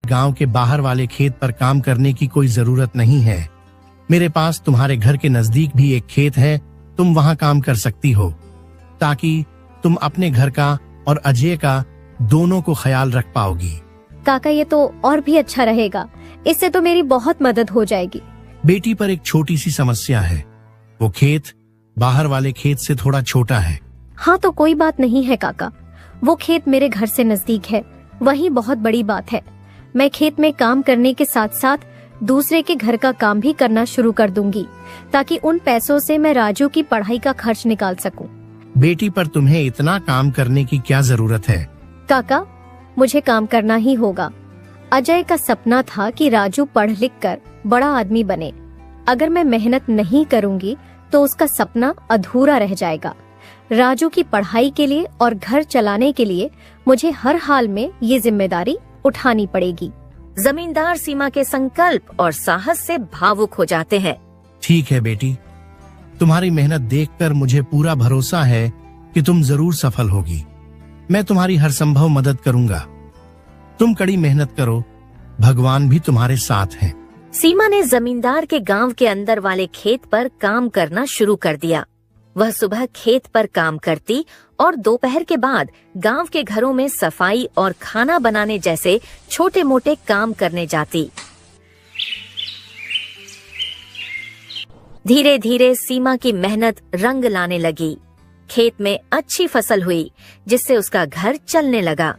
गांव के बाहर वाले खेत पर काम करने की कोई जरूरत नहीं है। मेरे पास तुम्हारे घर के नजदीक भी एक खेत है, तुम वहां काम कर सकती हो, ताकि तुम अपने घर का और अजय का दोनों को ख्याल रख पाओगी। काका ये तो और भी अच्छा रहेगा, इससे तो मेरी बहुत मदद हो जाएगी। बेटी, पर एक छोटी सी समस्या है, वो खेत बाहर वाले खेत से थोड़ा छोटा है। हाँ तो कोई बात नहीं है काका, वो खेत मेरे घर से नजदीक है, वही बहुत बड़ी बात है। मैं खेत में काम करने के साथ साथ दूसरे के घर का काम भी करना शुरू कर दूंगी, ताकि उन पैसों से मैं राजू की पढ़ाई का खर्च निकाल सकूं। बेटी, पर तुम्हें इतना काम करने की क्या जरूरत है? काका मुझे काम करना ही होगा। अजय का सपना था कि राजू पढ़ लिख कर बड़ा आदमी बने। अगर मैं मेहनत नहीं करूंगी तो उसका सपना अधूरा रह जाएगा। राजू की पढ़ाई के लिए और घर चलाने के लिए मुझे हर हाल में ये जिम्मेदारी उठानी पड़ेगी। जमींदार सीमा के संकल्प और साहस से भावुक हो जाते हैं। ठीक है बेटी, तुम्हारी मेहनत देखकर मुझे पूरा भरोसा है कि तुम जरूर सफल होगी। मैं तुम्हारी हर संभव मदद करूंगा। तुम कड़ी मेहनत करो, भगवान भी तुम्हारे साथ हैं। सीमा ने जमींदार के गांव के अंदर वाले खेत पर काम करना शुरू कर दिया। वह सुबह खेत पर काम करती और दोपहर के बाद गांव के घरों में सफाई और खाना बनाने जैसे छोटे मोटे काम करने जाती। धीरे धीरे सीमा की मेहनत रंग लाने लगी। खेत में अच्छी फसल हुई, जिससे उसका घर चलने लगा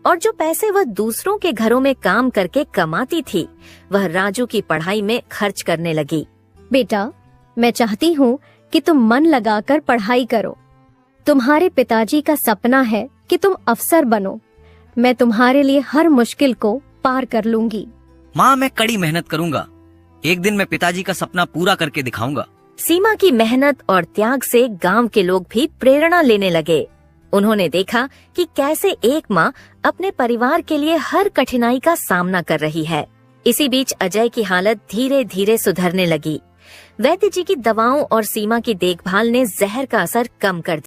और जो पैसे वह दूसरों के घरों में काम करके कमाती थी, वह राजू की पढ़ाई में खर्च करने लगी। बेटा, मैं चाहती हूँ कि तुम मन लगाकर पढ़ाई करो। तुम्हारे पिताजी का सपना है कि तुम अफसर बनो। मैं तुम्हारे लिए हर मुश्किल को पार कर लूंगी। माँ, मैं कड़ी मेहनत करूंगा। एक दिन मैं पिताजी का सपना पूरा करके दिखाऊंगा। सीमा की मेहनत और त्याग से गांव के लोग भी प्रेरणा लेने लगे। उन्होंने देखा कि कैसे एक माँ अपने परिवार के लिए हर कठिनाई का सामना कर रही है। इसी बीच अजय की हालत धीरे धीरे सुधरने लगी। वैद्य जी की दवाओं और सीमा की देखभाल ने जहर का असर कम कर